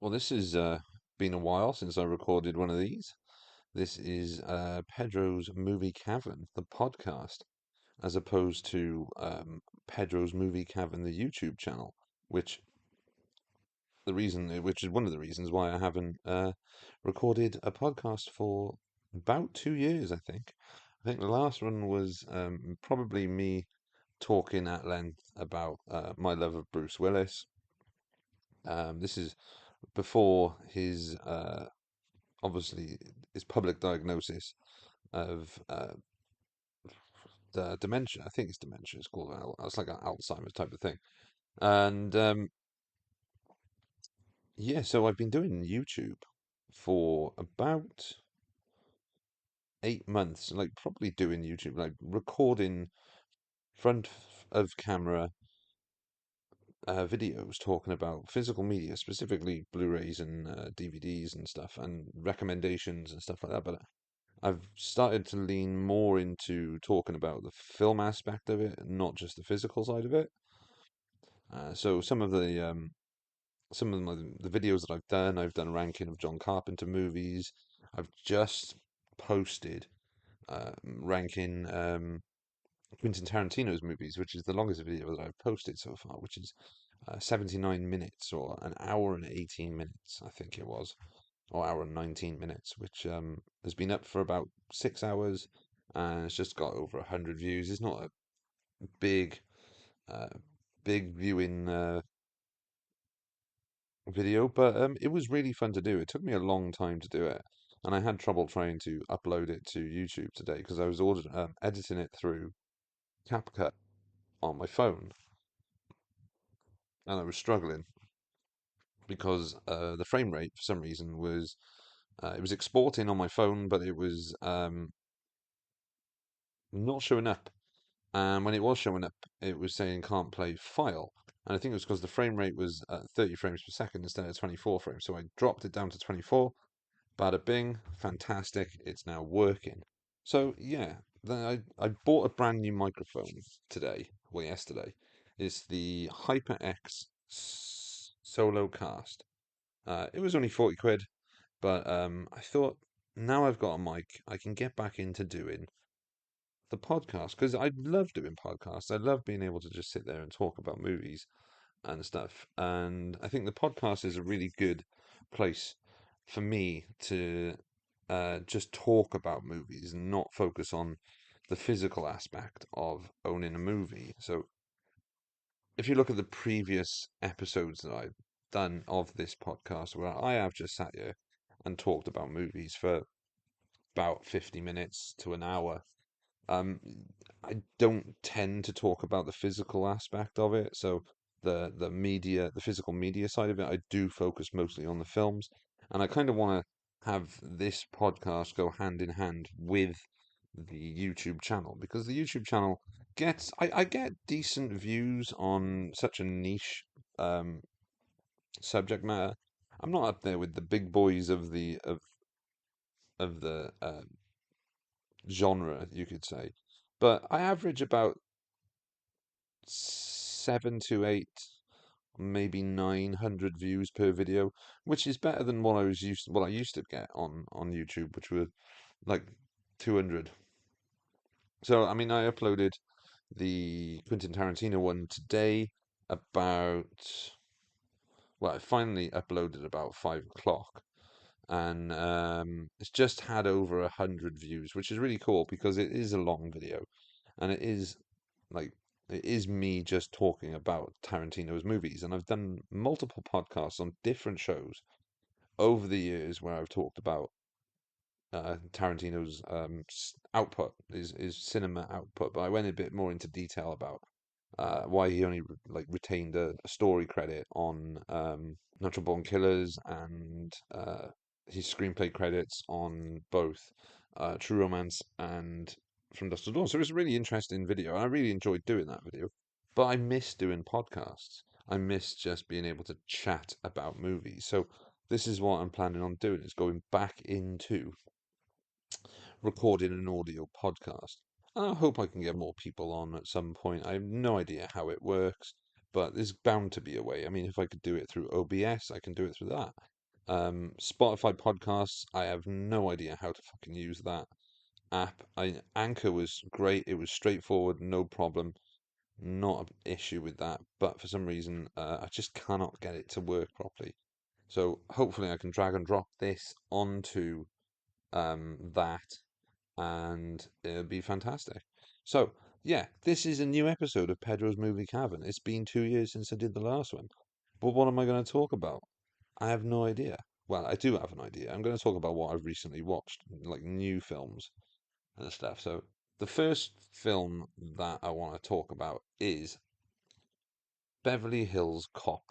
Well, this has been a while since I recorded one of these. This is Pedro's Movie Cavern, the podcast, as opposed to Pedro's Movie Cavern, the YouTube channel, which which is one of the reasons why I haven't recorded a podcast for about 2 years, I think. I think the last one was probably me talking at length about my love of Bruce Willis. This is before his obviously his public diagnosis of the dementia. I think it's dementia. It's called it's like an Alzheimer's type of thing. And yeah, so I've been doing YouTube for about 8 months, like probably doing YouTube, like recording of camera videos talking about physical media, specifically Blu-rays and DVDs and stuff, and recommendations and stuff like that. But I've started to lean more into talking about the film aspect of it, and not just the physical side of it. So some of the videos that I've done a ranking of John Carpenter movies. I've just posted ranking Quentin Tarantino's movies, which is the longest video that I've posted so far, which is 79 minutes or an hour and 18 minutes, I think it was, or hour and 19 minutes, which has been up for about 6 hours and it's just got over 100 views. It's not a big, uh, big viewing video, but it was really fun to do. It took me a long time to do it, and I had trouble trying to upload it to YouTube today because I was editing it through CapCut on my phone, and I was struggling because the frame rate for some reason was it was exporting on my phone, but it was not showing up. And when it was showing up, it was saying can't play file. And I think it was because the frame rate was 30 frames per second instead of 24 frames. So I dropped it down to 24. Bada bing, fantastic. It's now working. So yeah, then I bought a brand new microphone today, well yesterday. It's the HyperX Solo Cast. It was only 40 quid, but I thought now I've got a mic, I can get back into doing the podcast because I love doing podcasts. I love being able to just sit there and talk about movies and stuff. And I think the podcast is a really good place for me to just talk about movies and not focus on the physical aspect of owning a movie. So if you look at the previous episodes that I've done of this podcast, where I have just sat here and talked about movies for about 50 minutes to an hour. Um, I don't tend to talk about the physical aspect of it, so the media, the physical media side of it, I do focus mostly on the films, and I kind of want to have this podcast go hand in hand with the YouTube channel because the YouTube channel I get decent views on such a niche um subject matter. I'm not up there with the big boys of the genre, you could say, but I average about 7 to 8, maybe 900 views per video, which is better than what I used to get on YouTube, which were like 200. So I mean, I uploaded the Quentin Tarantino one today about well, I finally uploaded about 5 o'clock, and it's just had over 100 views, which is really cool because it is a long video, and like it is me just talking about Tarantino's movies, and I've done multiple podcasts on different shows over the years where I've talked about Tarantino's output, his cinema output, but I went a bit more into detail about why he only like retained a story credit on Natural Born Killers and his screenplay credits on both True Romance and From Dusk Till Dawn. So it was a really interesting video, and I really enjoyed doing that video. But I miss doing podcasts. I miss just being able to chat about movies. So this is what I'm planning on doing: is going back into recording an audio podcast. I hope I can get more people on at some point. I have no idea how it works, but there's bound to be a way. I mean, if I could do it through OBS, I can do it through that. Spotify podcasts, I have no idea how to fucking use that app. Anchor was great. It was straightforward, no problem, not an issue with that. But for some reason, I just cannot get it to work properly. So hopefully, I can drag and drop this onto that, and it'll be fantastic. So yeah, this is a new episode of Pedro's Movie Cavern. It's been 2 years since I did the last one, but what am I going to talk about? I have no idea. Well, I do have an idea. I'm going to talk about what I've recently watched, like new films and stuff. So the first film that I want to talk about is Beverly Hills Cop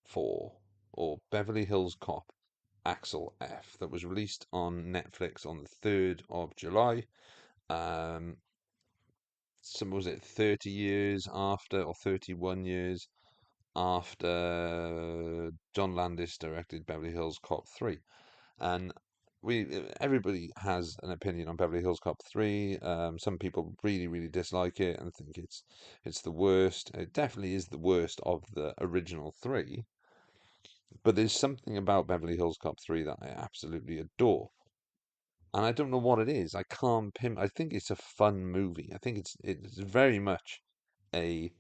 4, or Beverly Hills Cop Axel F, that was released on Netflix on the 3rd of July. Um, some was it 30 years after, or 31 years after John Landis directed Beverly Hills Cop 3. And everybody has an opinion on Beverly Hills Cop 3. Some people really, really dislike it and think it's the worst. It definitely is the worst of the original three. But there's something about Beverly Hills Cop 3 that I absolutely adore. And I don't know what it is. I can't pin. I think it's a fun movie. I think it's very much a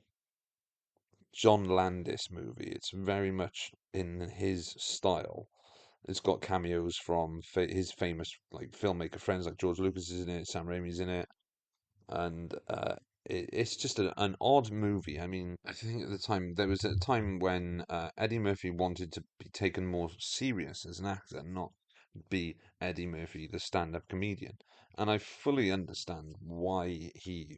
John Landis movie. It's very much in his style. It's got cameos from his famous like filmmaker friends, like George Lucas is in it, Sam Raimi's in it, and it's just an odd movie. I mean, I think at the time there was a time when Eddie Murphy wanted to be taken more serious as an actor, not be Eddie Murphy, the stand-up comedian. And I fully understand why he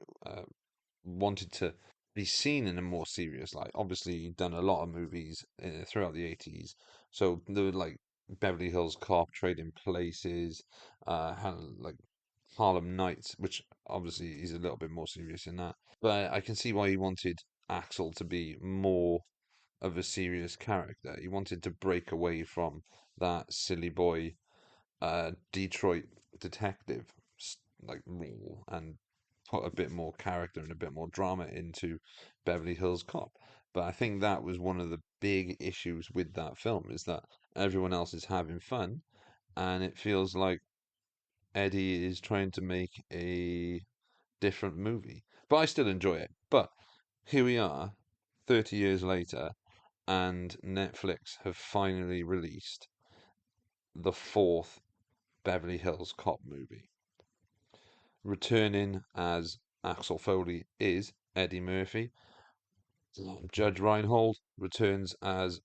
wanted to be seen in a more serious light. Obviously, he'd done a lot of movies throughout the 80s. So there were like Beverly Hills Cop, Trading Places, like Harlem Nights, which obviously is a little bit more serious in that. But I can see why he wanted Axel to be more of a serious character. He wanted to break away from that silly boy Detroit detective like role and put a bit more character and a bit more drama into Beverly Hills Cop. But I think that was one of the big issues with that film is that everyone else is having fun and it feels like Eddie is trying to make a different movie. But I still enjoy it. But here we are, 30 years later, and Netflix have finally released the fourth Beverly Hills Cop movie. Returning as Axel Foley is Eddie Murphy. Judge Reinhold returns as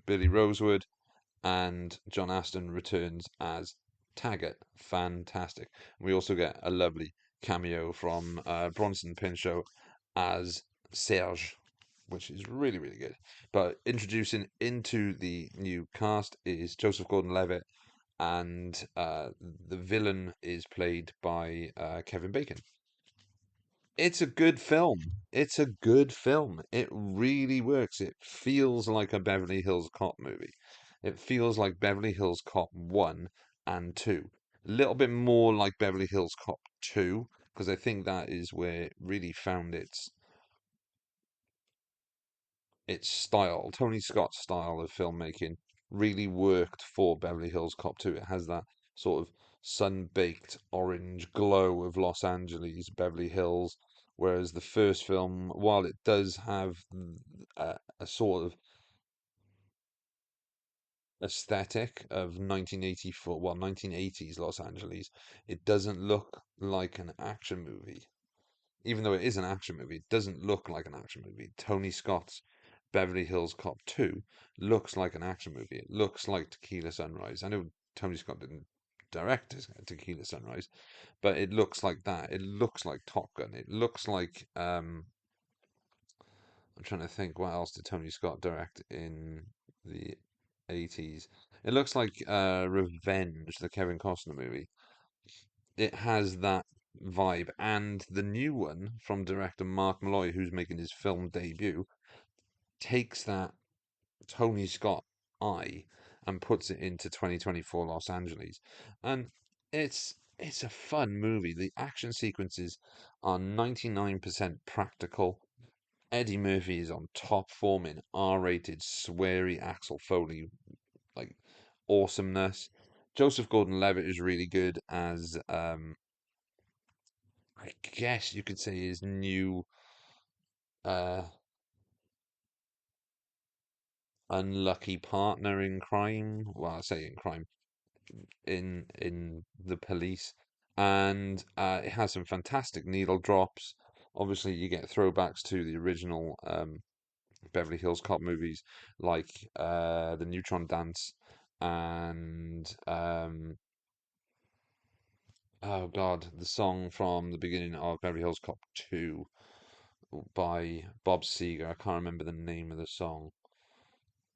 Billy Rosewood, and John Aston returns as Taggart. Fantastic. We also get a lovely cameo from Bronson Pinchot as Serge, which is really, really good. But introducing into the new cast is Joseph Gordon-Levitt, and the villain is played by Kevin Bacon. It's a good film. It's a good film. It really works. It feels like a Beverly Hills Cop movie. It feels like Beverly Hills Cop 1 and 2. A little bit more like Beverly Hills Cop 2, because I think that is where it really found its style. Tony Scott's style of filmmaking really worked for Beverly Hills Cop 2. It has that sort of sun-baked orange glow of Los Angeles, Beverly Hills, whereas the first film, while it does have a sort of aesthetic of 1984, well, 1980s Los Angeles, it doesn't look like an action movie. Even though it is an action movie, it doesn't look like an action movie. Tony Scott's Beverly Hills Cop 2 looks like an action movie. It looks like Tequila Sunrise. I know Tony Scott didn't direct Tequila Sunrise, but it looks like that. It looks like Top Gun. It looks like I'm trying to think what else did Tony Scott direct in the 80s. It looks like Revenge, the Kevin Costner movie. It has that vibe, and the new one from director Mark Malloy, who's making his film debut, takes that Tony Scott eye and puts it into 2024 Los Angeles, and it's a fun movie. The action sequences are 99% practical. Eddie Murphy is on top form in R-rated, sweary Axel Foley like awesomeness. Joseph Gordon-Levitt is really good as I guess you could say his new uh unlucky partner in crime. Well, I say in crime in the police, and it has some fantastic needle drops. Obviously, you get throwbacks to the original Beverly Hills Cop movies, like the Neutron Dance and oh God, the song from the beginning of Beverly Hills Cop 2 by Bob Seger. I can't remember the name of the song.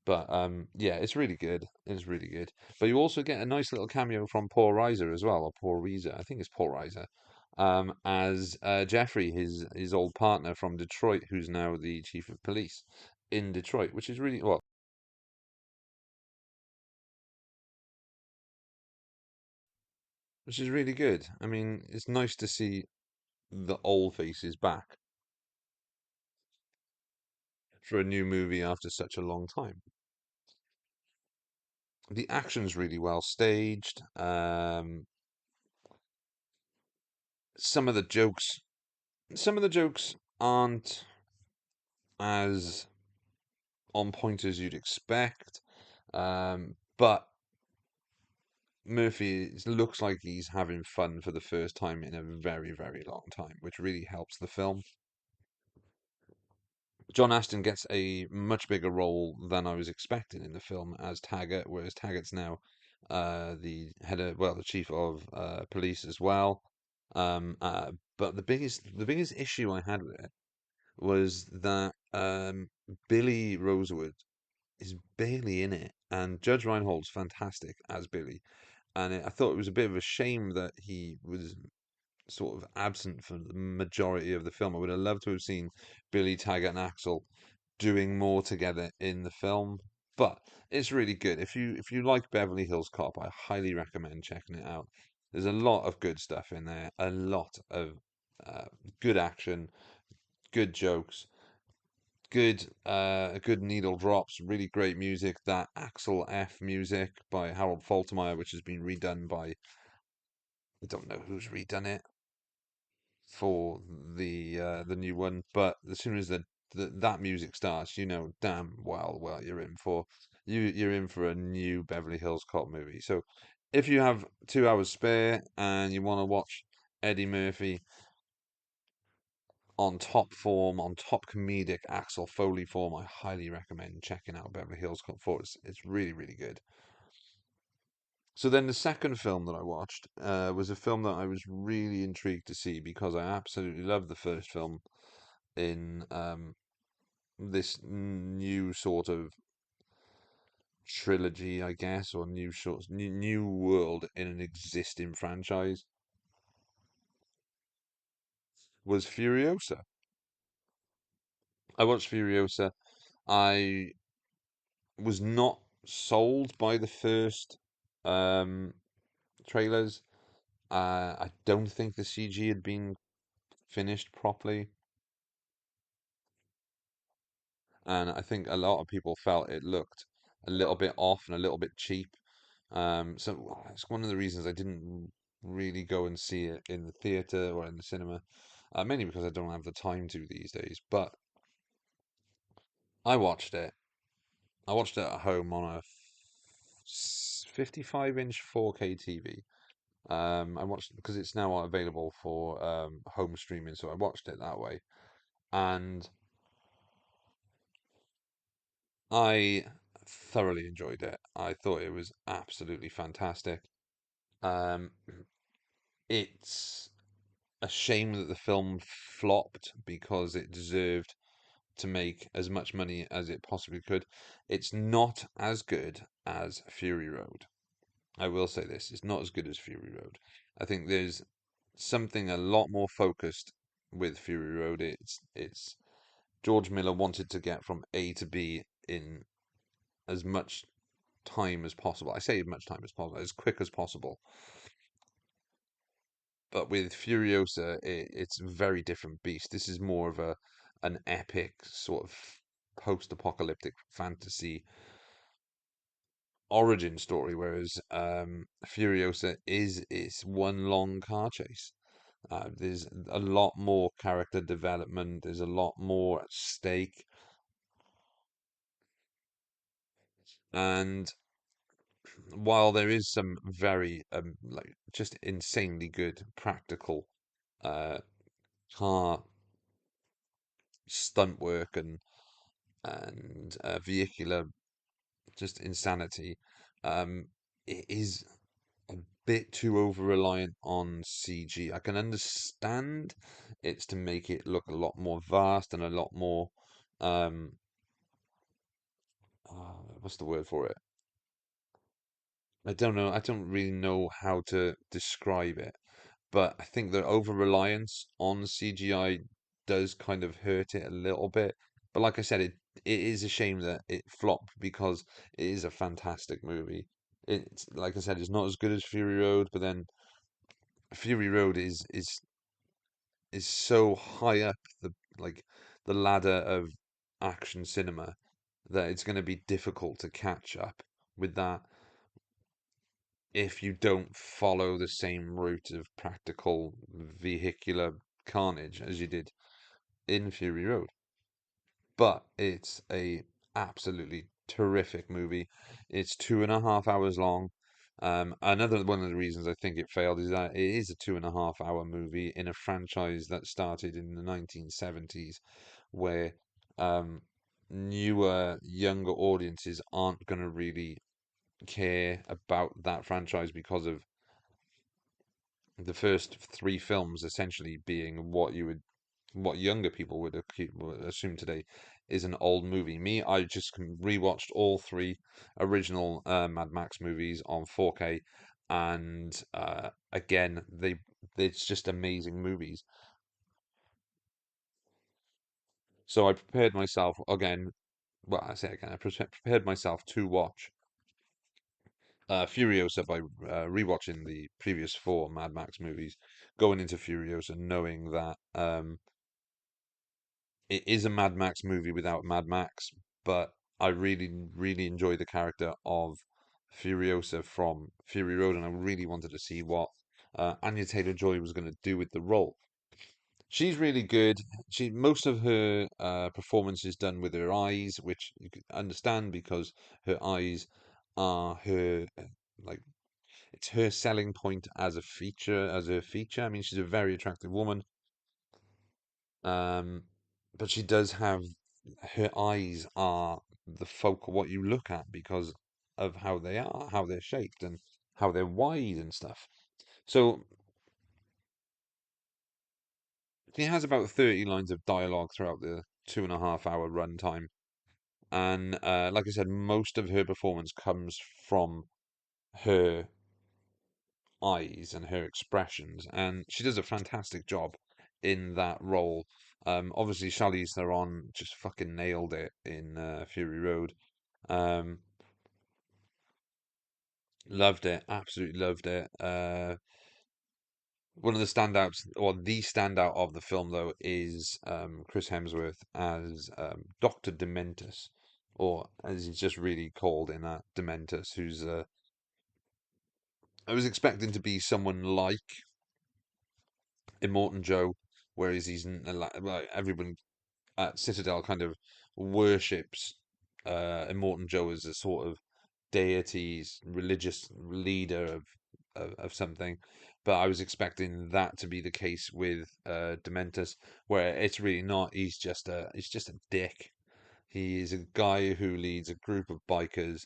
But yeah, it's really good. It's really good. But you also get a nice little cameo from Paul Reiser as well, or Paul Reiser. I think it's Paul Reiser, as Jeffrey, his old partner from Detroit, who's now the chief of police in Detroit, which is really well, which is really good. I mean, it's nice to see the old faces back for a new movie after such a long time. The action's really well staged. Some of the jokes, some of the jokes aren't as on point as you'd expect. But Murphy looks like he's having fun for the first time in a very, very long time, which really helps the film. John Aston gets a much bigger role than I was expecting in the film as Taggart, whereas Taggart's now the head of, well, the chief of police as well. But the biggest issue I had with it was that Billy Rosewood is barely in it, and Judge Reinhold's fantastic as Billy. And I thought it was a bit of a shame that he was sort of absent for the majority of the film. I would have loved to have seen Billy, Taggart, and Axel doing more together in the film. But it's really good. If you like Beverly Hills Cop, I highly recommend checking it out. There's a lot of good stuff in there, a lot of uh, good action, good jokes, good needle drops, really great music. That Axel F music by Harold Faltermeyer, which has been redone by I don't know who's redone it for the new one, but as soon as that music starts, you know damn well you're in for you're in for a new Beverly Hills Cop movie. So if you have 2 hours spare and you want to watch Eddie Murphy on top form, on top comedic Axel Foley form, I highly recommend checking out Beverly Hills Cop 4. It's really, really good. So then the second film that I watched was a film that I was really intrigued to see because I absolutely loved the first film in this new sort of trilogy, I guess, or new world in an existing franchise, was Furiosa. I watched Furiosa. I was not sold by the first um, trailers. I don't think the CG had been finished properly, and I think a lot of people felt it looked a little bit off and a little bit cheap. So it's one of the reasons I didn't really go and see it in the theater or in the cinema, mainly because I don't have the time to these days. But I watched it. I watched it at home on a 55-inch 4K TV. I watched because it's now available for home streaming, so I watched it that way, and I thoroughly enjoyed it. I thought it was absolutely fantastic. Um, it's a shame that the film flopped because it deserved to make as much money as it possibly could. It's not as good as Fury Road. I will say this, it's not as good as Fury Road. I think there's something a lot more focused with Fury Road. It's George Miller wanted to get from A to B in as much time as possible. I say as much time as possible, as quick as possible. But with Furiosa, it's a very different beast. This is more of an epic sort of post-apocalyptic fantasy origin story, whereas Furiosa is it's one long car chase. There's a lot more character development. There's a lot more at stake, and while there is some very like just insanely good practical uh car stunt work and vehicular just insanity, um, it is a bit too over reliant on CG. I can understand it's to make it look a lot more vast and a lot more um what's the word for it? I don't know. I don't really know how to describe it, but I think the over reliance on CGI does kind of hurt it a little bit. But like I said, it is a shame that it flopped because it is a fantastic movie. It's like I said, it's not as good as Fury Road, but then Fury Road is so high up like the ladder of action cinema that it's going to be difficult to catch up with that if you don't follow the same route of practical vehicular carnage as you did in Fury Road. But it's a absolutely terrific movie. It's 2.5 hours long. Another one of the reasons I think it failed is that it is a 2.5 hour movie in a franchise that started in the 1970s, where um, newer, younger audiences aren't going to really care about that franchise because of the first three films essentially being what younger people would assume today is an old movie. Me, I just rewatched all three original Mad Max movies on 4K, and again, it's just amazing movies. So I prepared myself again. Well, I say again, prepared myself to watch Furiosa by rewatching the previous four Mad Max movies, going into Furiosa knowing that it is a Mad Max movie without Mad Max, but I really, really enjoy the character of Furiosa from Fury Road, and I really wanted to see what Anya Taylor-Joy was going to do with the role. She's really good. She most of her performance is done with her eyes, which you can understand because her eyes are her like it's her selling point as a feature, as a feature. I mean, she's a very attractive woman. Um, but she does have her eyes are the focal what you look at because of how they are, how they're shaped, and how they're wide and stuff. So she has about 30 lines of dialogue throughout the 2.5 hour runtime. And like I said, most of her performance comes from her eyes and her expressions, and she does a fantastic job in that role. Obviously, Charlize Theron just fucking nailed it in Fury Road. Um, Loved it, absolutely loved it. One of the standouts, or the standout of the film, though, is Chris Hemsworth as Doctor Dementus, or as he's just really called in that Dementus, who's I was expecting to be someone like Immortan Joe, whereas like everyone at Citadel kind of worships Immortan Joe as a sort of deity's religious leader of something. But I was expecting that to be the case with Dementus, where it's really not. He's just a dick. He is a guy who leads a group of bikers,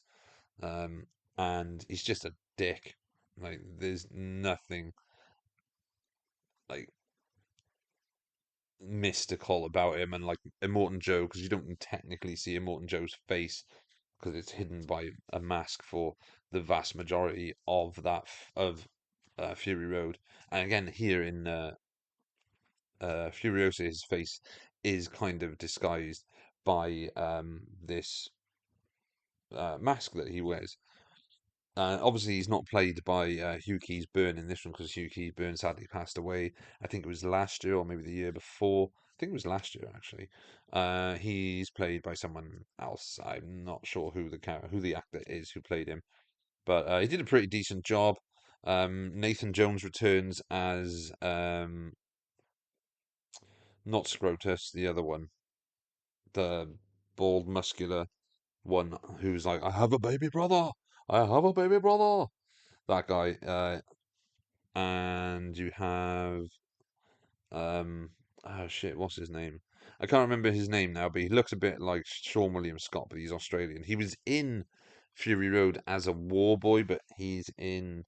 um, and he's just a dick. Like there's nothing like mystical about him, and like Immortan Joe, because you don't technically see Immortan Joe's face because it's hidden by a mask for the vast majority of of Fury Road. And again, here in Furiosa, his face is kind of disguised by this mask that he wears. Obviously, he's not played by Hugh Keys-Byrne in this one because Hugh Keys-Byrne sadly passed away. I think it was last year or maybe the year before. I think it was last year actually. He's played by someone else. I'm not sure who the actor is who played him, but he did a pretty decent job. Nathan Jones returns as not Scrotus, the other one, the bald, muscular one who's like, "I have a baby brother. I have a baby brother." That guy. And you have oh shit, what's his name? I can't remember his name now, but he looks a bit like Sean William Scott, but he's Australian. He was in Fury Road as a war boy, but he's in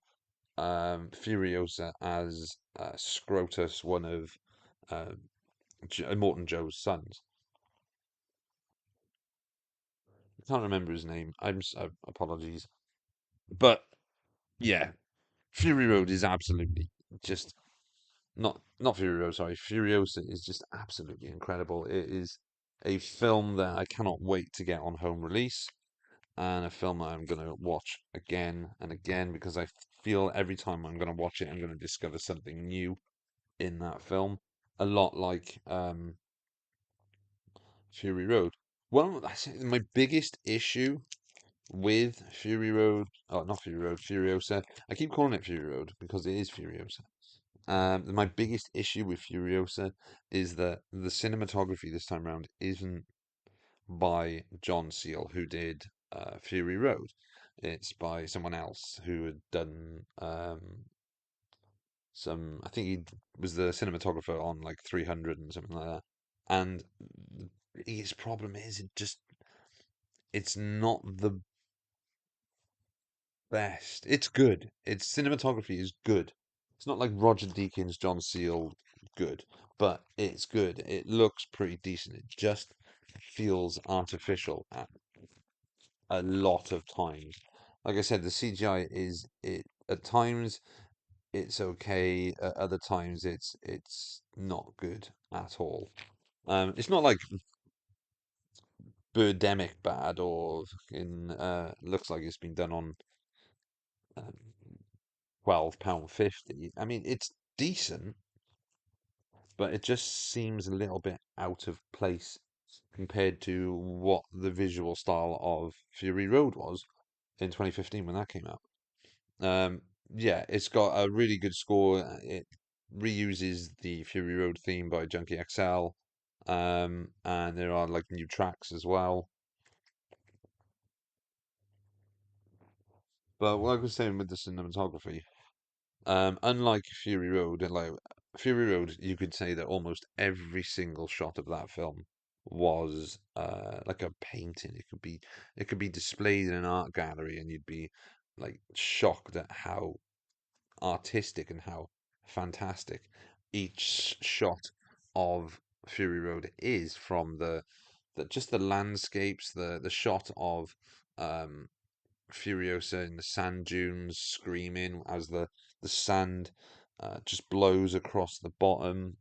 Furiosa as Scrotus, one of uh, Morton Joe's sons. I can't remember his name. Apologies, but yeah, Fury Road is absolutely just not Fury Road, sorry. Furiosa is just absolutely incredible. It is a film that I cannot wait to get on home release, and a film that I'm going to watch again and again because I feel every time I'm going to watch it, I'm going to discover something new in that film. A lot like Fury Road. Well, I say my biggest issue with Fury Road, oh, not Fury Road, Furiosa. I keep calling it Fury Road because it is Furiosa. My biggest issue with Furiosa is that the cinematography this time around isn't by John Seal, who did Fury Road. It's by someone else who had done some. I think he was the cinematographer on like 300 and something like that. And his problem is it's not the best. It's good. Its cinematography is good. It's not like Roger Deakins, John Seal good, but it's good. It looks pretty decent. It just feels artificial at a lot of times. Like I said, the CGI is it at times it's okay, at other times it's not good at all. It's not like Birdemic bad or in looks like it's been done on um, £12.50. I mean, it's decent, but it just seems a little bit out of place compared to what the visual style of Fury Road was in 2015 when that came out. Um, yeah, it's got a really good score. It reuses the Fury Road theme by Junkie XL, and there are like new tracks as well. But like I was saying with the cinematography, unlike Fury Road, and like Fury Road, you could say that almost every single shot of that film was like a painting. It could be displayed in an art gallery, and you'd be like shocked at how artistic and how fantastic each shot of Fury Road is from the just the landscapes, the shot of um Furiosa in the sand dunes screaming as the sand just blows across the bottom.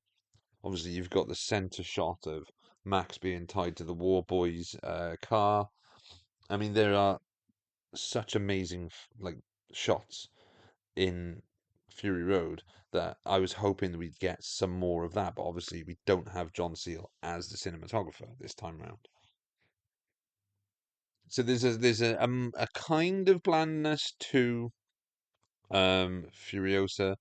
Obviously, you've got the center shot of Max being tied to the War Boy's car. I mean, there are such amazing like shots in Fury Road that I was hoping that we'd get some more of that, but obviously we don't have John Seal as the cinematographer this time round. So there's a kind of blandness to Furiosa.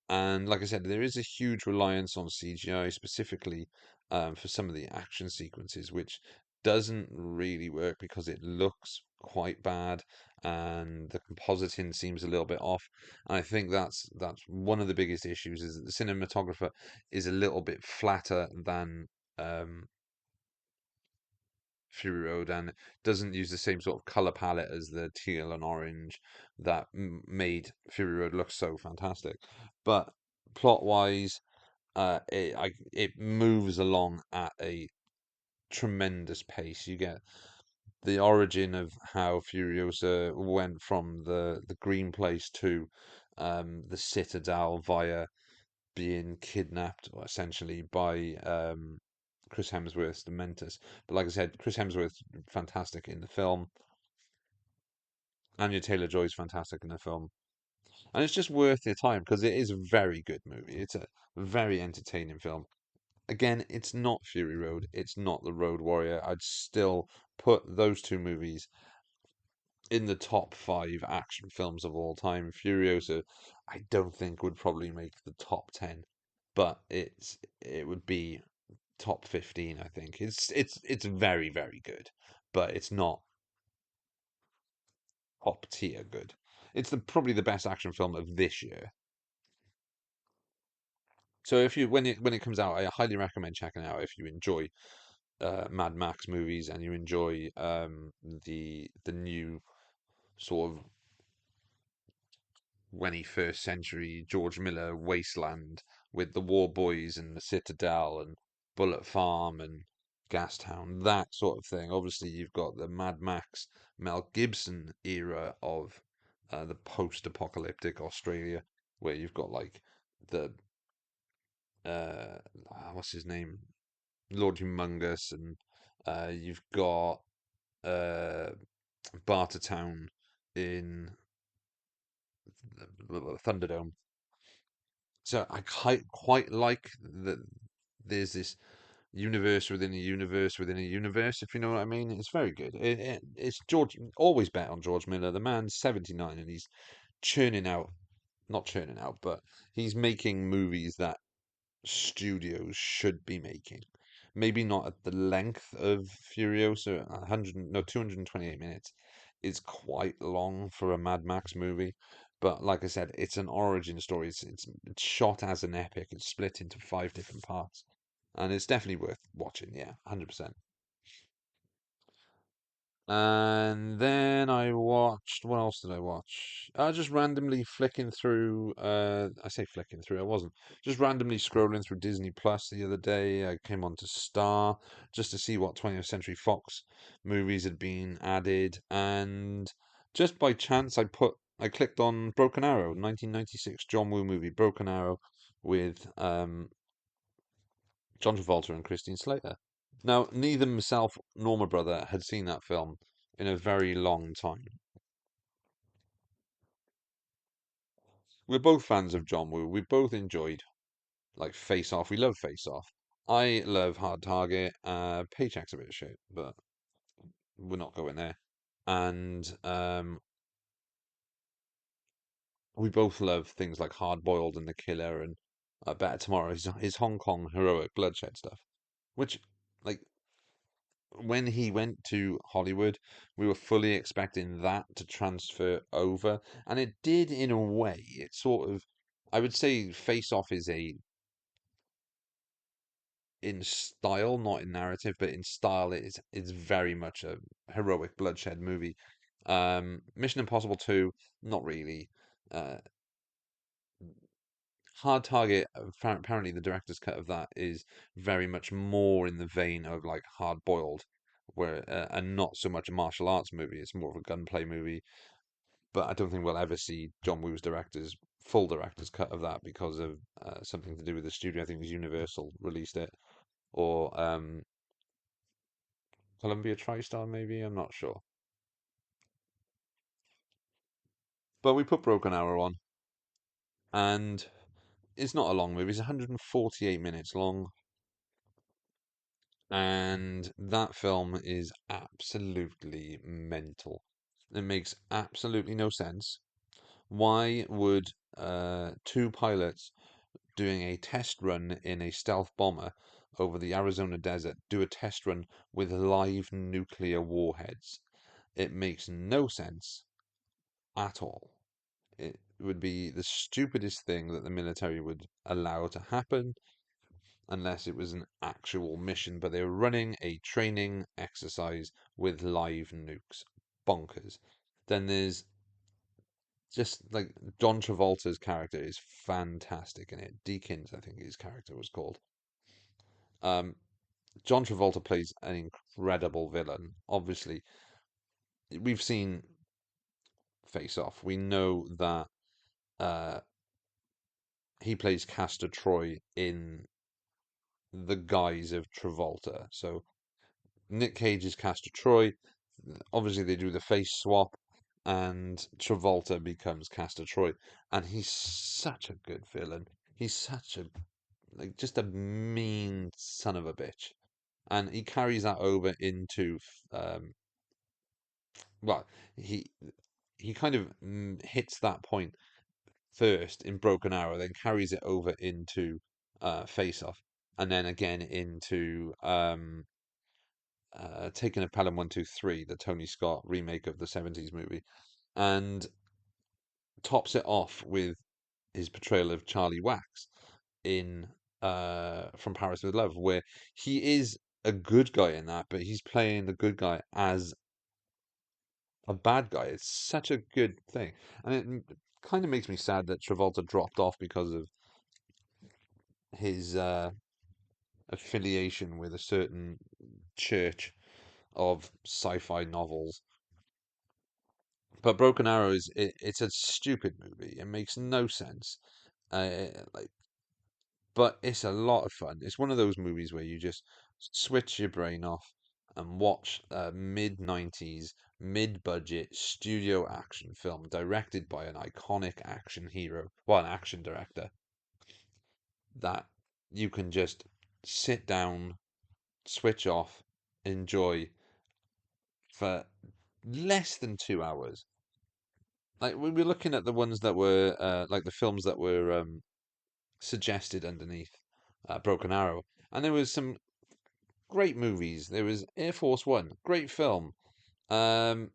And like I said, there is a huge reliance on CGI, specifically for some of the action sequences, which doesn't really work because it looks quite bad and the compositing seems a little bit off. And I think that's one of the biggest issues is that the cinematographer is a little bit flatter than um, Fury Road and doesn't use the same sort of color palette as the teal and orange that made Fury Road look so fantastic. But plot wise, it moves along at a tremendous pace. You get the origin of how Furiosa went from the Green Place to the Citadel via being kidnapped essentially by Chris Hemsworth's Dementus. But like I said, Chris Hemsworth's fantastic in the film. Anya Taylor-Joy's fantastic in the film, and it's just worth your time because it is a very good movie. It's a very entertaining film. Again, it's not Fury Road. It's not The Road Warrior. I'd still put those two movies in the top five action films of all time. Furiosa, I don't think would probably make the top 10, but it would be top 15. I think it's very very good, but it's not top tier good. It's probably the best action film of this year. So if you when it comes out, I highly recommend checking it out if you enjoy Mad Max movies and you enjoy the new sort of 21st century George Miller wasteland with the War Boys and the Citadel and Bullet Farm and Gastown, that sort of thing. Obviously, you've got the Mad Max Mel Gibson era of the post-apocalyptic Australia, where you've got like the uh, what's his name, Lord Humongous, and you've got uh, Bartertown in the Thunderdome. So I quite like that there's this universe within a universe within a universe, if you know what I mean. It's very good. It's George, always bet on George Miller. The man's 79 and he's churning out, not churning out, but he's making movies that studios should be making. Maybe not at the length of Furiosa, 100, no, 228 minutes is quite long for a Mad Max movie. But like I said, it's an origin story. It's shot as an epic. It's split into five different parts, and it's definitely worth watching. Yeah, 100%. And then I watched, what else did I watch? I just randomly flicking through, I say flicking through, I wasn't. Just randomly scrolling through Disney Plus the other day. I came on to Star just to see what 20th Century Fox movies had been added. And just by chance, I clicked on Broken Arrow, 1996 John Woo movie, Broken Arrow, with John Travolta and Christine Slater. Now, neither myself nor my brother had seen that film in a very long time. We're both fans of John Woo. We both enjoyed like Face Off. We love Face Off. I love Hard Target. Paycheck's a bit of shit, but we're not going there. And we both love things like Hard Boiled and The Killer and Better Tomorrow. His Hong Kong heroic bloodshed stuff, which like when he went to Hollywood, we were fully expecting that to transfer over, and it did in a way. It sort of, I would say, Face Off is a in style, not in narrative, but in style, it's very much a heroic bloodshed movie. Mission Impossible 2, not really. Uh, Hard Target, apparently the director's cut of that is very much more in the vein of like Hard Boiled, where and not so much a martial arts movie. It's more of a gunplay movie. But I don't think we'll ever see John Woo's full director's cut of that because of something to do with the studio. I think it was Universal released it, or Columbia TriStar maybe. I'm not sure. But we put Broken Arrow on, and it's not a long movie. It's 148 minutes long. And that film is absolutely mental. It makes absolutely no sense. Why would two pilots doing a test run in a stealth bomber over the Arizona desert do a test run with live nuclear warheads? It makes no sense at all. It would be the stupidest thing that the military would allow to happen unless it was an actual mission, but they were running a training exercise with live nukes. Bonkers. Then there's just like John Travolta's character is fantastic in it. Deakins, I think his character was called. Um, John Travolta plays an incredible villain. Obviously, we've seen Face Off. We know that uh, he plays Castor Troy in the guise of Travolta. So Nick Cage is Castor Troy. Obviously, they do the face swap. and Travolta becomes Castor Troy, and he's such a good villain. He's such a like just a mean son of a bitch, and he carries that over into well, he he kind of hits that point first in Broken Arrow, then carries it over into Face Off, and then again into Taking a Pelham 123, the Tony Scott remake of the '70s movie, and tops it off with his portrayal of Charlie Wax in From Paris with Love, where he is a good guy in that, but he's playing the good guy as a bad guy. It's such a good thing, and it kind of makes me sad that Travolta dropped off because of his affiliation with a certain church of sci-fi novels. But Broken Arrow it's a stupid movie. It makes no sense. Like, but it's a lot of fun. It's one of those movies where you just switch your brain off and watch a mid-90s, mid-budget studio action film directed by an iconic action hero, well, an action director that you can just sit down, switch off, enjoy for less than 2 hours. Like we were looking at the ones that were like the films that were suggested underneath Broken Arrow, and there was some great movies. There was Air Force One, great film. Um,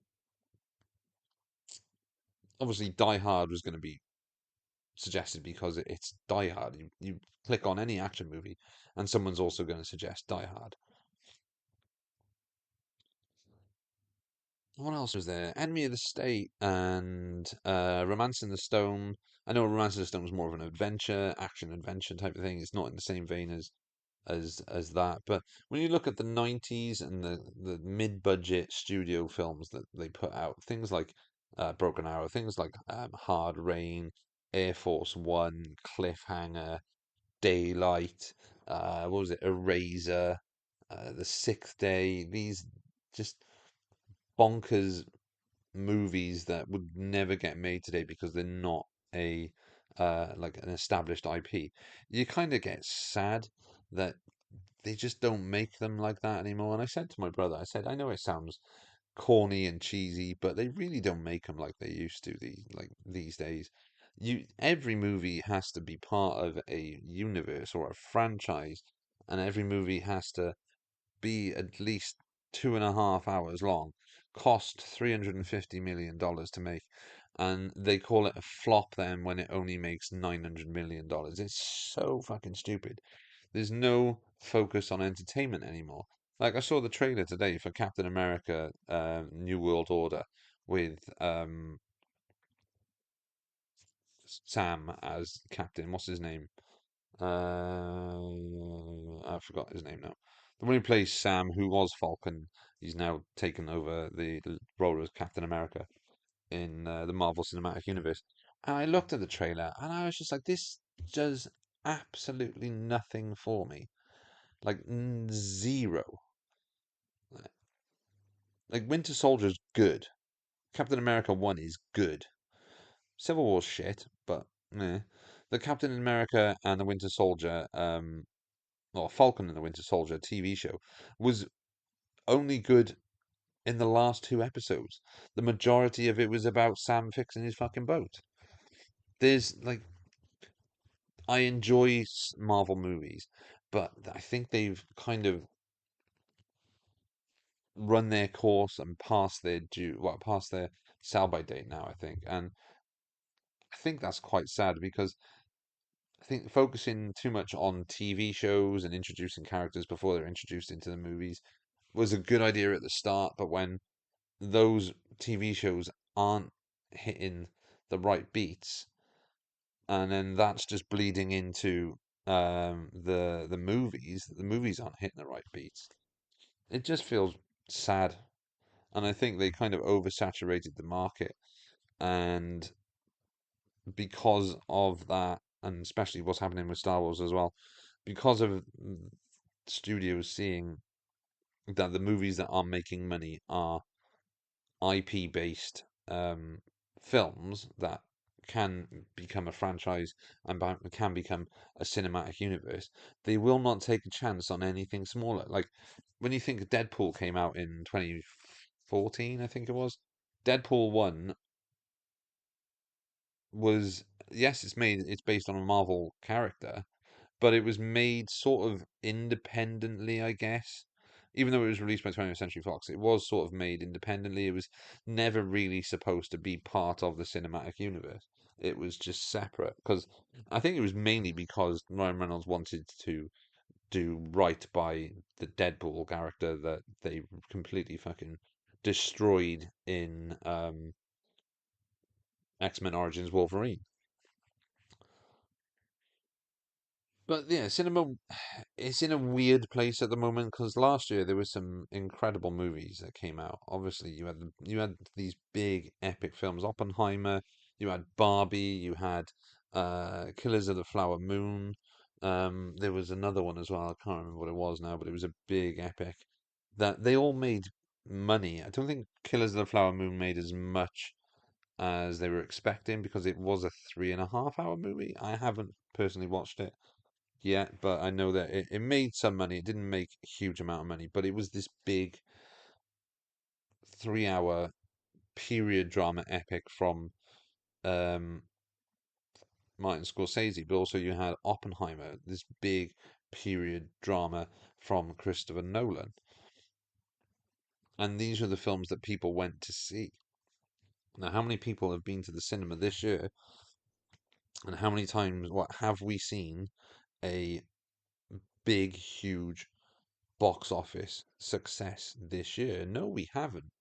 Obviously, Die Hard was going to be suggested because it's Die Hard. You click on any action movie, and someone's also going to suggest Die Hard. What else was there? Enemy of the State and Romance in the Stone. I know Romance in the Stone was more of an adventure, action adventure type of thing. It's not in the same vein as that. But when you look at the '90s and the mid-budget studio films that they put out, things like Broken Arrow, things like Hard Rain, Air Force One, Cliffhanger, Daylight, what was it, Eraser, The Sixth Day. These just bonkers movies that would never get made today because they're not a like an established IP. You kind of get sad that they just don't make them like that anymore. And I said to my brother, I said, I know it sounds corny and cheesy, but they really don't make them like they used to these days. Every movie has to be part of a universe or a franchise, and every movie has to be at least 2.5 hours long, cost $350 million to make, and they call it a flop then when it only makes $900 million. It's so fucking stupid. There's no focus on entertainment anymore. Like I saw the trailer today for Captain America, New World Order, with Sam as Captain. What's his name? I forgot his name now. The one who plays Sam, who was Falcon, he's now taken over the role as Captain America in the Marvel Cinematic Universe. And I looked at the trailer and I was just like, this does absolutely nothing for me. Like zero. Like Winter Soldier's good. Captain America 1 is good. Civil War's shit, but eh. The Captain America and the Winter Soldier, or Falcon and the Winter Soldier TV show was only good in the last 2 episodes. The majority of it was about Sam fixing his fucking boat. There's like, I enjoy Marvel movies, but I think they've kind of run their course and past their sell by date now, I think. And I think that's quite sad because I think focusing too much on TV shows and introducing characters before they're introduced into the movies was a good idea at the start, but when those TV shows aren't hitting the right beats, and then that's just bleeding into the movies. The movies aren't hitting the right beats. It just feels sad, and I think they kind of oversaturated the market, and because of that, and especially what's happening with Star Wars as well, because of studios seeing that the movies that are making money are IP based um, films that can become a franchise and can become a cinematic universe, they will not take a chance on anything smaller. Like when you think Deadpool came out in 2014, I think it was. Deadpool 1 was, yes, it's based on a Marvel character, but it was made sort of independently, I guess. Even though it was released by 20th Century Fox, it was sort of made independently. It was never really supposed to be part of the cinematic universe. It was just separate because I think it was mainly because Ryan Reynolds wanted to do right by the Deadpool character that they completely fucking destroyed in X-Men Origins Wolverine. But yeah, cinema it's in a weird place at the moment because last year there were some incredible movies that came out. Obviously, you had these big epic films, Oppenheimer, you had Barbie, you had Killers of the Flower Moon. There was another one as well. I can't remember what it was now, but it was a big epic that they all made money. I don't think Killers of the Flower Moon made as much as they were expecting because it was a 3.5 hour movie. I haven't personally watched it yet, but I know that it made some money. It didn't make a huge amount of money, but it was this big 3 hour period drama epic from um, Martin Scorsese. But also you had Oppenheimer, this big period drama from Christopher Nolan. And these are the films that people went to see. Now, how many people have been to the cinema this year, and how many times, what have we seen a big, huge box office success this year? No, we haven't.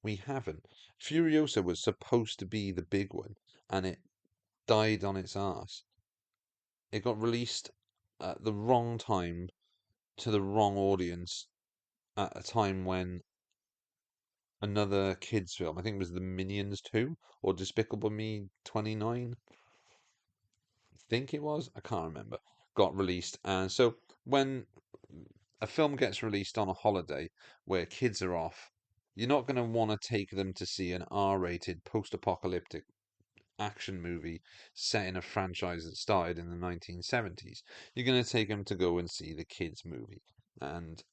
We haven't. Furiosa was supposed to be the big one, and it died on its arse. It got released at the wrong time to the wrong audience at a time when another kids film, I think it was The Minions 2 or Despicable Me 29, I think it was, I can't remember, got released. And so when a film gets released on a holiday where kids are off, you're not going to want to take them to see an R-rated post-apocalyptic action movie set in a franchise that started in the 1970s. You're going to take them to go and see the kids' movie. And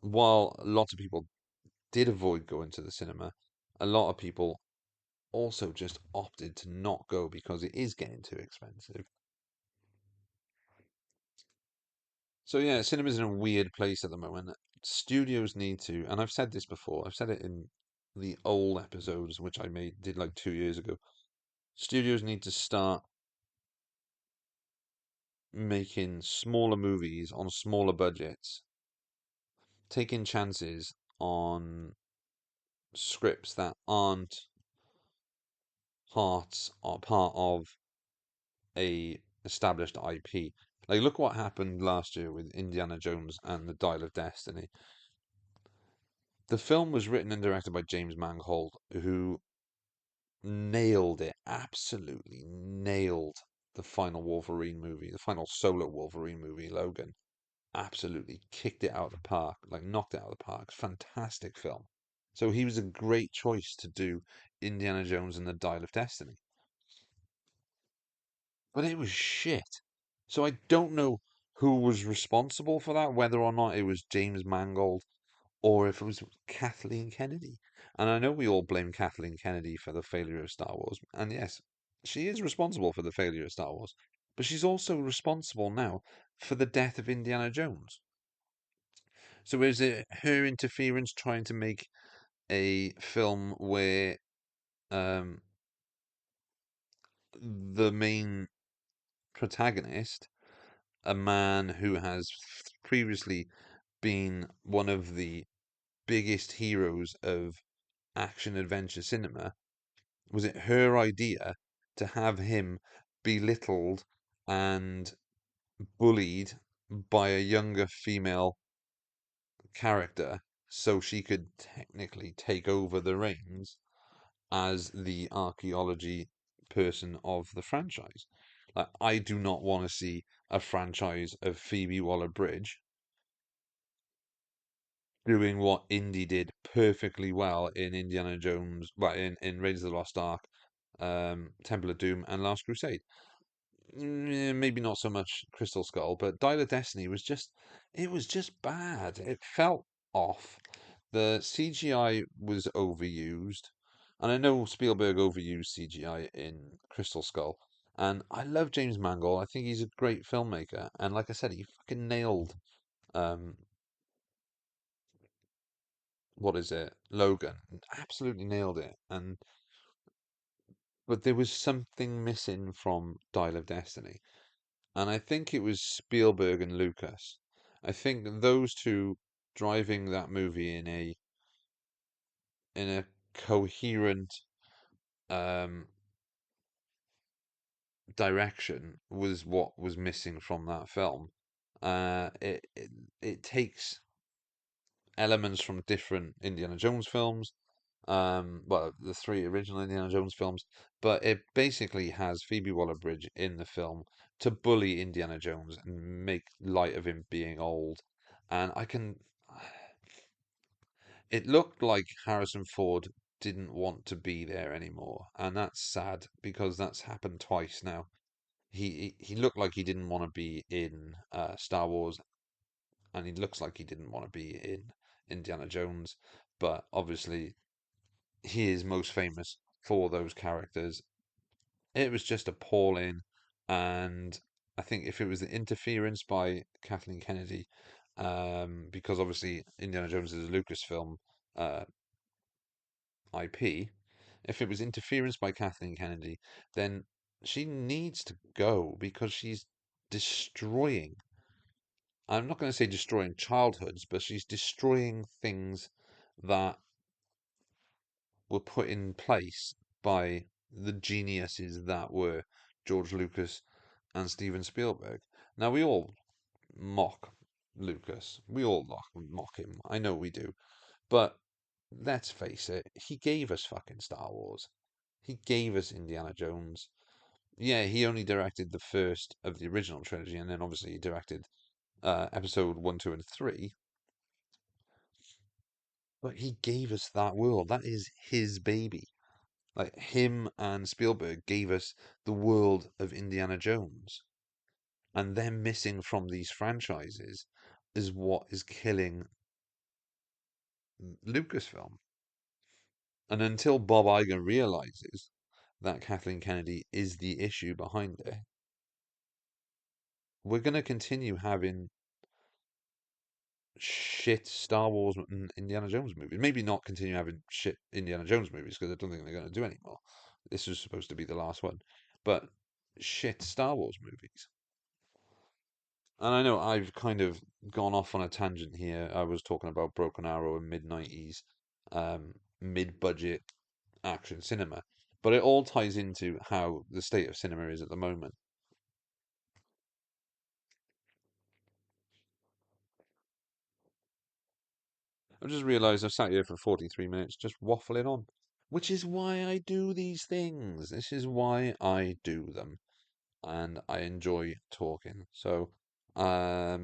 while lots of people did avoid going to the cinema, a lot of people also just opted to not go because it is getting too expensive. So yeah, cinema's in a weird place at the moment. Studios need to, and I've said this before, I've said it in the old episodes, which I did like 2 years ago. Studios need to start making smaller movies on smaller budgets, taking chances on scripts that aren't parts or part of a established IP. Like look what happened last year with Indiana Jones and the Dial of Destiny. The film was written and directed by James Mangold, who nailed it, absolutely nailed the final Wolverine movie, the final solo Wolverine movie, Logan. Absolutely kicked it out of the park, like knocked it out of the park. Fantastic film. So he was a great choice to do Indiana Jones and the Dial of Destiny. But it was shit. So I don't know who was responsible for that, whether or not it was James Mangold or if it was Kathleen Kennedy. And I know we all blame Kathleen Kennedy for the failure of Star Wars. And yes, she is responsible for the failure of Star Wars. But she's also responsible now for the death of Indiana Jones. So is it her interference trying to make a film where um, the main protagonist, a man who has previously been one of the biggest heroes of action adventure cinema, was it her idea to have him belittled and bullied by a younger female character so she could technically take over the reins as the archaeology person of the franchise? Like, I do not want to see a franchise of Phoebe Waller-Bridge doing what Indy did perfectly well in Indiana Jones, well, in Raiders of the Lost Ark, Temple of Doom, and Last Crusade. Maybe not so much Crystal Skull, but Dial of Destiny it was just bad. It felt off. The CGI was overused, and I know Spielberg overused CGI in Crystal Skull. And I love James Mangold. I think he's a great filmmaker. And like I said, he fucking nailed um, what is it? Logan. Absolutely nailed it. And but there was something missing from Dial of Destiny. And I think it was Spielberg and Lucas. I think those two driving that movie in a coherent um, direction was what was missing from that film. It takes elements from different Indiana Jones films, well, the three original Indiana Jones films, but it basically has Phoebe Waller-Bridge in the film to bully Indiana Jones and make light of him being old. And it looked like Harrison Ford didn't want to be there anymore, and that's sad because that's happened twice now. He looked like he didn't want to be in Star Wars, and he looks like he didn't want to be in Indiana Jones, but obviously he is most famous for those characters. It was just appalling, and I think if it was the interference by Kathleen Kennedy, because obviously Indiana Jones is a Lucasfilm uh, IP, if it was interference by Kathleen Kennedy, then she needs to go because she's destroying. I'm not going to say destroying childhoods, but she's destroying things that were put in place by the geniuses that were George Lucas and Steven Spielberg. Now, we all mock Lucas. We all mock him. I know we do. But let's face it, he gave us fucking Star Wars. He gave us Indiana Jones. Yeah, he only directed the first of the original trilogy, and then obviously he directed episode one, two, and three. But he gave us that world. That is his baby. Like him and Spielberg gave us the world of Indiana Jones. And them missing from these franchises is what is killing Lucasfilm. And until Bob Iger realizes that Kathleen Kennedy is the issue behind it, we're going to continue having shit Star Wars and Indiana Jones movies. Maybe not continue having shit Indiana Jones movies because I don't think they're going to do anymore. This was supposed to be the last one. But shit Star Wars movies. And I know I've kind of gone off on a tangent here. I was talking about Broken Arrow and mid-90s, mid-budget action cinema. But it all ties into how the state of cinema is at the moment. I've just realised I've sat here for 43 minutes just waffling on, which is why I do these things. This is why I do them. And I enjoy talking. So, I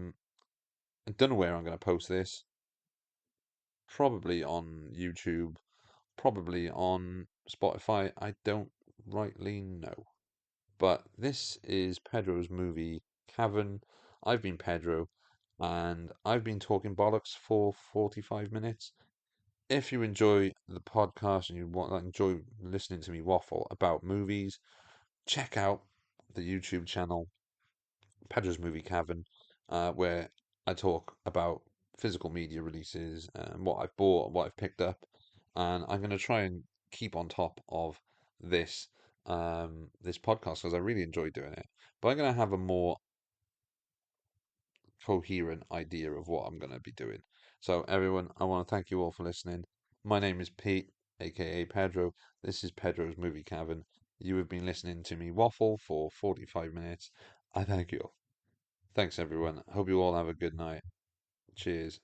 don't know where I'm going to post this. Probably on YouTube, probably on Spotify. I don't rightly know. But this is Pedro's movie Cavern. I've been Pedro, and I've been talking bollocks for 45 minutes. If you enjoy the podcast and you want enjoy listening to me waffle about movies, check out the YouTube channel Pedro's Movie Cavern, where I talk about physical media releases and what I've bought, what I've picked up, and I'm going to try and keep on top of this this podcast because I really enjoy doing it. But I'm going to have a more coherent idea of what I'm going to be doing. So everyone, I want to thank you all for listening. My name is Pete, aka Pedro. This is Pedro's Movie Cavern. You have been listening to me waffle for 45 minutes. I thank you. Thanks, everyone. Hope you all have a good night. Cheers.